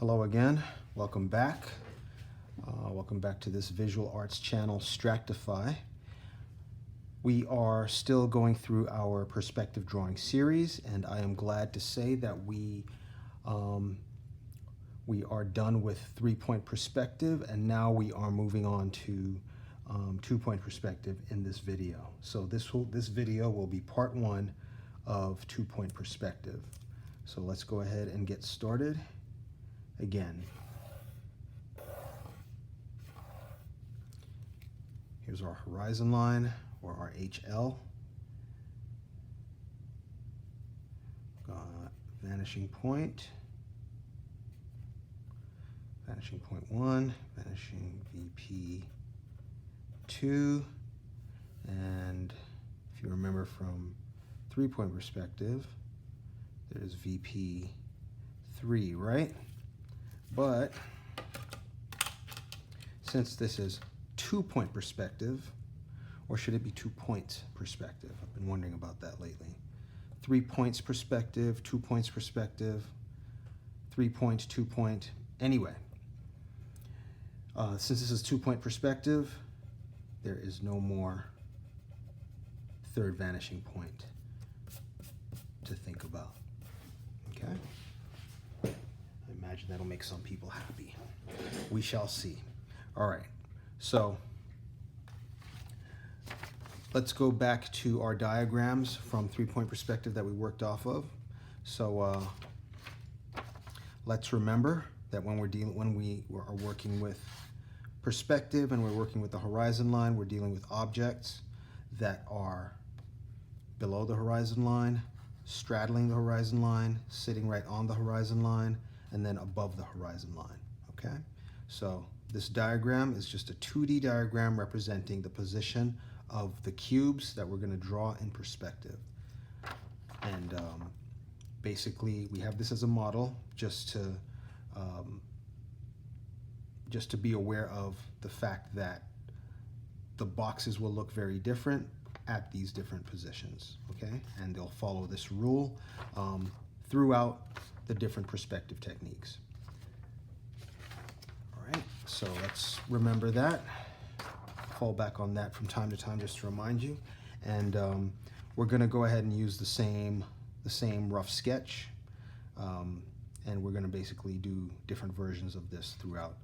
Hello again, welcome back. Welcome back to this visual arts channel, Stractify. We are still going through our perspective drawing series, and I am glad to say that we are done with 3-point perspective, and now we are moving on to 2-point perspective in this video. So this video will be part 1 of 2-point perspective. So let's go ahead and get started again. Here's our horizon line, or our HL. Got vanishing point 1, vanishing VP 2, and if you remember from 3-point perspective, there's VP 3, right? But since this is 2-point perspective, or should it be 2-point perspective? I've been wondering about that lately. 3 points perspective, 2 points perspective, 3 point, 2 point. Anyway, since this is 2-point perspective, there is no more third vanishing point to think about. Okay? I imagine that'll make some people happy. We shall see. All right. So let's go back to our diagrams from 3-point perspective that we worked off of. So let's remember that when we are working with perspective and we're working with the horizon line, we're dealing with objects that are below the horizon line, straddling the horizon line, sitting right on the horizon line, and then above the horizon line. Okay? So this diagram is just a 2D diagram representing the position of the cubes that we're going to draw in perspective. And basically, we have this as a model just to be aware of the fact that the boxes will look very different at these different positions, okay? And they'll follow this rule throughout the different perspective techniques. So let's remember that, fall back on that from time to time just to remind you. And we're gonna go ahead and use the same rough sketch, and we're gonna basically do different versions of this throughout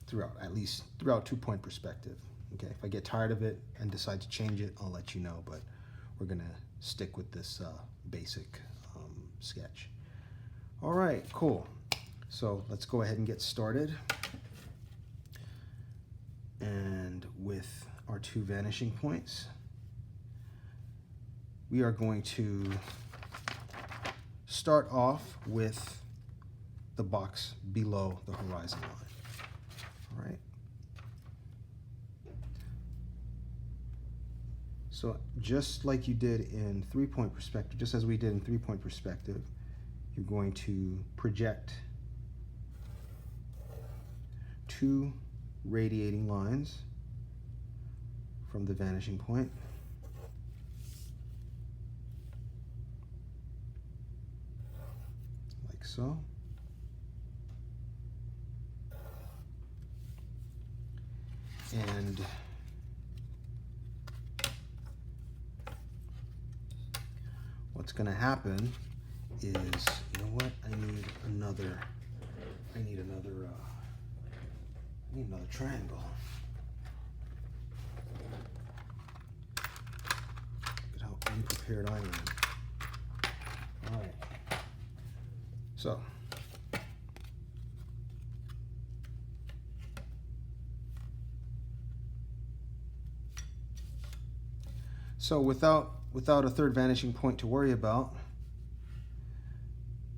2-point perspective. Okay, if I get tired of it and decide to change it, I'll let you know, but we're gonna stick with this basic sketch. All right, cool. So let's go ahead and get started. And with our 2 vanishing points, we are going to start off with the box below the horizon line. All right. So just like you did in 3-point perspective, just as we did in 3-point perspective, you're going to project 2 radiating lines from the vanishing point. Like so. And what's going to happen is, you know what? I need another triangle. Look at how unprepared I am. All right. So without a third vanishing point to worry about,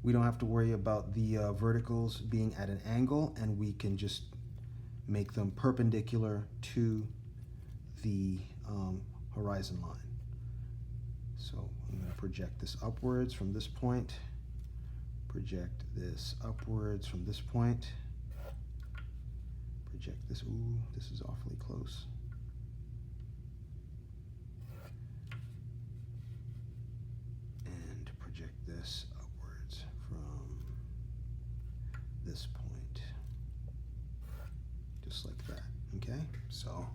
we don't have to worry about the verticals being at an angle, and we can just make them perpendicular to the horizon line. So I'm going to project this upwards from this point, project this upwards from this point, project this, ooh, this is awfully close. And project this upwards from just like that, okay? So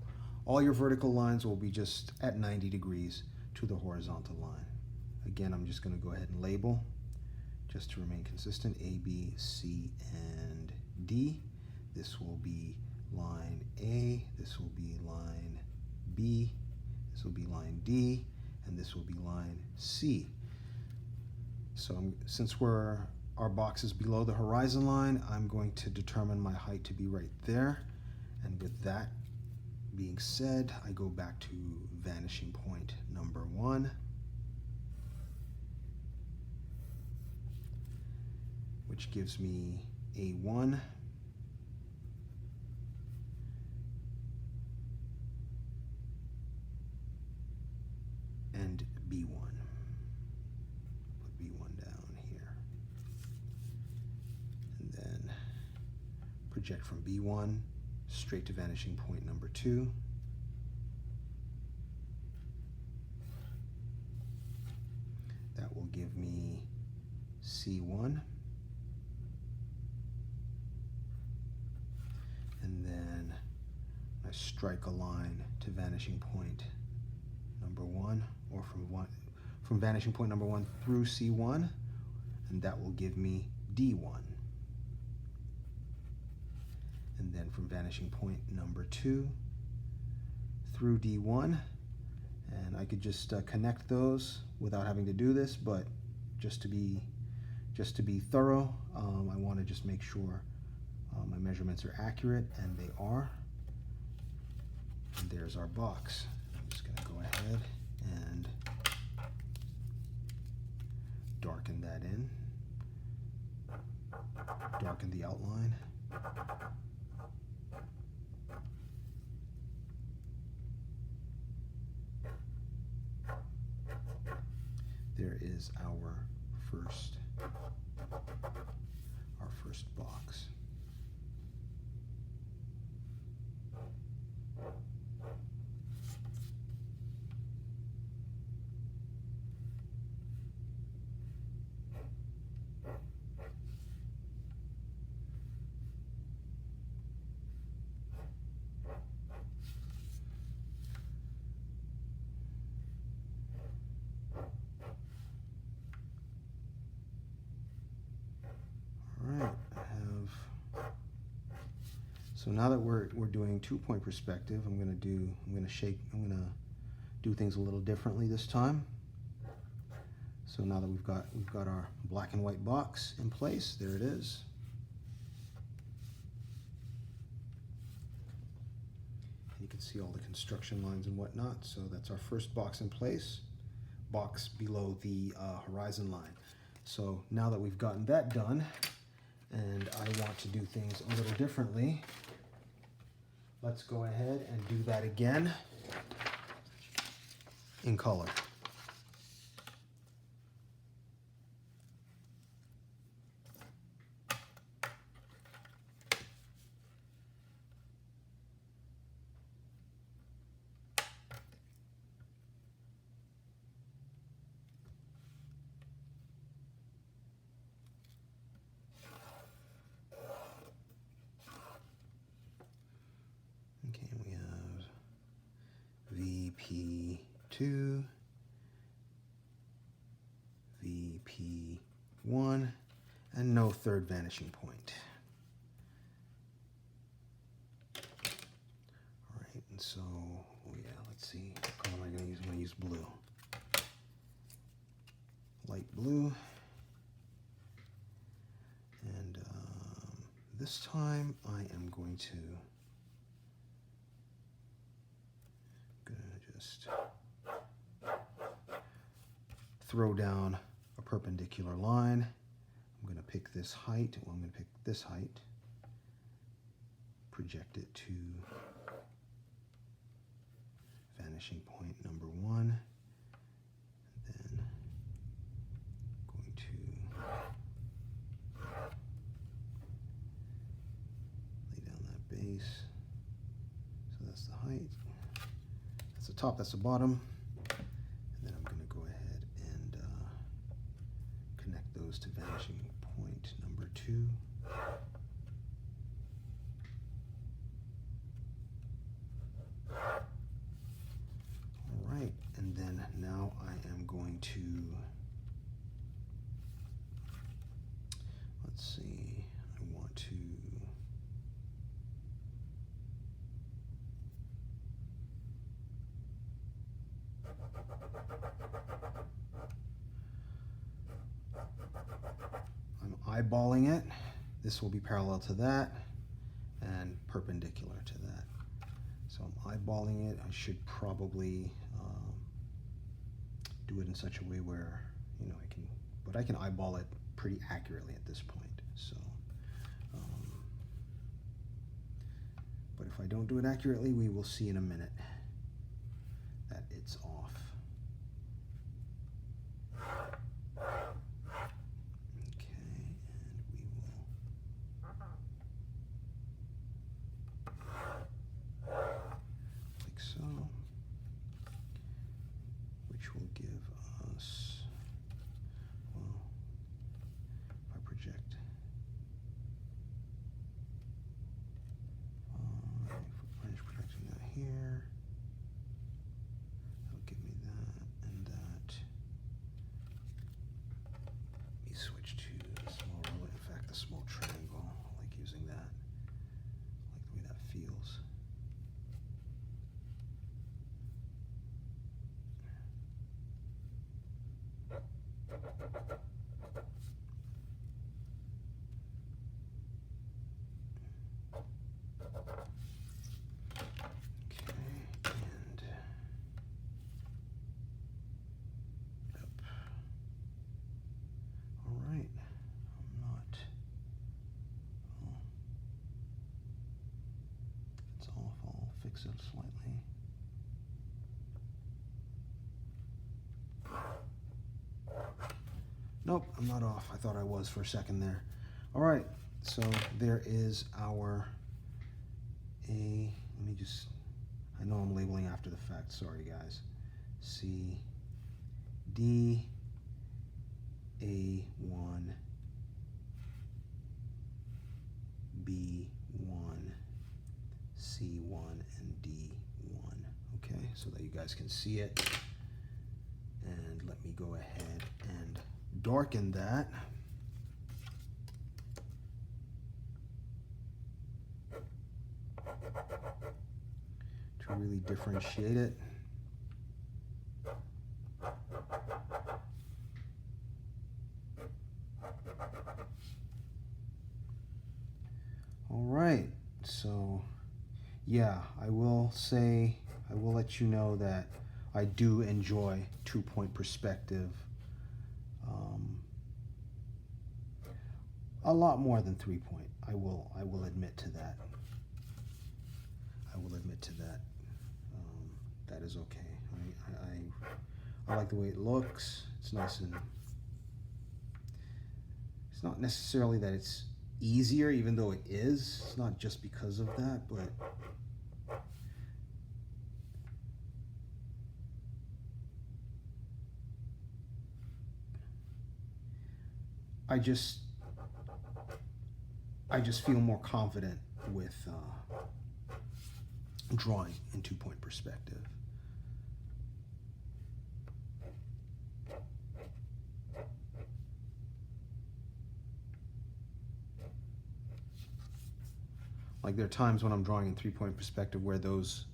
all your vertical lines will be just at 90 degrees to the horizontal line. Again, I'm just going to go ahead and label just to remain consistent, A, B, C, and D. This will be line A, this will be line B, this will be line D, and this will be line C. So since our box is below the horizon line, I'm going to determine my height to be right there. And with that being said, I go back to vanishing point number 1, which gives me A1, and B1. Put B1 down here. And then project from B1 straight to vanishing point number 2. That will give me C1. And then I strike a line to vanishing point number 1, or from vanishing point number 1 through C1, and that will give me D1. And then from vanishing point number 2 through D1, and I could just connect those without having to do this, but just to be thorough, I want to just make sure my measurements are accurate, and they are. And there's our box. I'm just going to go ahead and darken that in, darken the outline. There is our first box. So now that we're doing 2-point perspective, I'm gonna do things a little differently this time. So now that we've got our black and white box in place, there it is. And you can see all the construction lines and whatnot. So that's our first box in place, box below the horizon line. So now that we've gotten that done, and I want to do things a little differently, let's go ahead and do that again in color. VP2, VP1, and no third vanishing point. All right, and so, let's see, what color am I going to use? I'm going to use blue. Light blue. And this time I am going to just throw down a perpendicular line. I'm going to pick this height. Well, I'm going to pick this height, project it to vanishing point number 1, and then going to lay down that base. So that's the height. That's the top, that's the bottom. And then I'm going to go ahead and connect those to vanishing point number 2. I'm eyeballing it. This will be parallel to that and perpendicular to that. So I'm eyeballing it. I should probably do it in such a way where, you know, I can eyeball it pretty accurately at this point. So, but if I don't do it accurately, we will see in a minute that it's off. Okay, and we will like so, which will give us, well, if I project, if I finish projecting that here, that'll give me that and that. Let me switch to the small ruler, in fact the small triangle. I like using that. I like the way that feels. Fix it slightly. Nope, I'm not off. I thought I was for a second there. All right, so there is our let me just, I know I'm labeling after the fact, sorry guys. C, D, A1, B1, C1, and D1. Okay, so that you guys can see it. And let me go ahead and darken that. To really differentiate it. All right, so yeah, I will let you know that I do enjoy 2-point perspective a lot more than 3-point. I will admit to that. I will admit to that. That is okay. I like the way it looks. It's nice, and it's not necessarily that it's easier, even though it is. It's not just because of that, but I just feel more confident with drawing in 2-point perspective. Like there are times when I'm drawing in 3-point perspective where those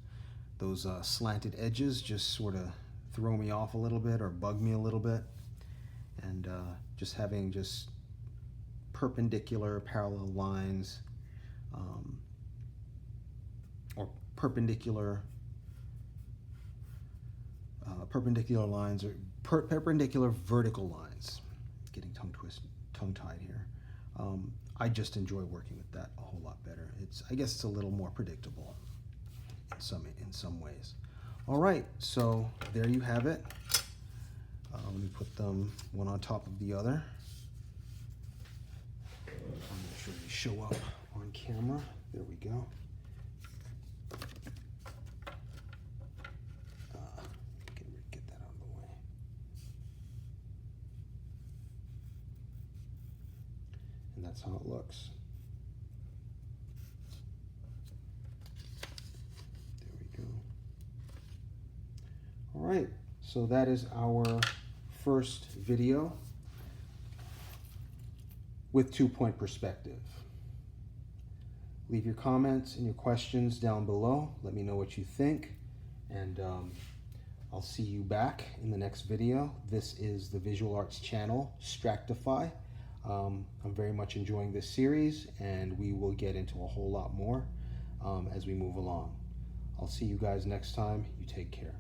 slanted edges just sort of throw me off a little bit or bug me a little bit, and just having just perpendicular parallel lines or perpendicular lines or perpendicular vertical lines. Getting tongue-tied here. I just enjoy working with that a whole lot better. I guess it's a little more predictable in some ways. All right, so there you have it. Let me put them one on top of the other. I'm not sure they show up on camera. There we go. Get that out of the way. And that's how it looks. There we go. All right, so that is our first video with 2-point perspective. Leave your comments and your questions down below. Let me know what you think, and I'll see you back in the next video. This is the Visual Arts channel, Stractify. I'm very much enjoying this series, and we will get into a whole lot more as we move along. I'll see you guys next time. You take care.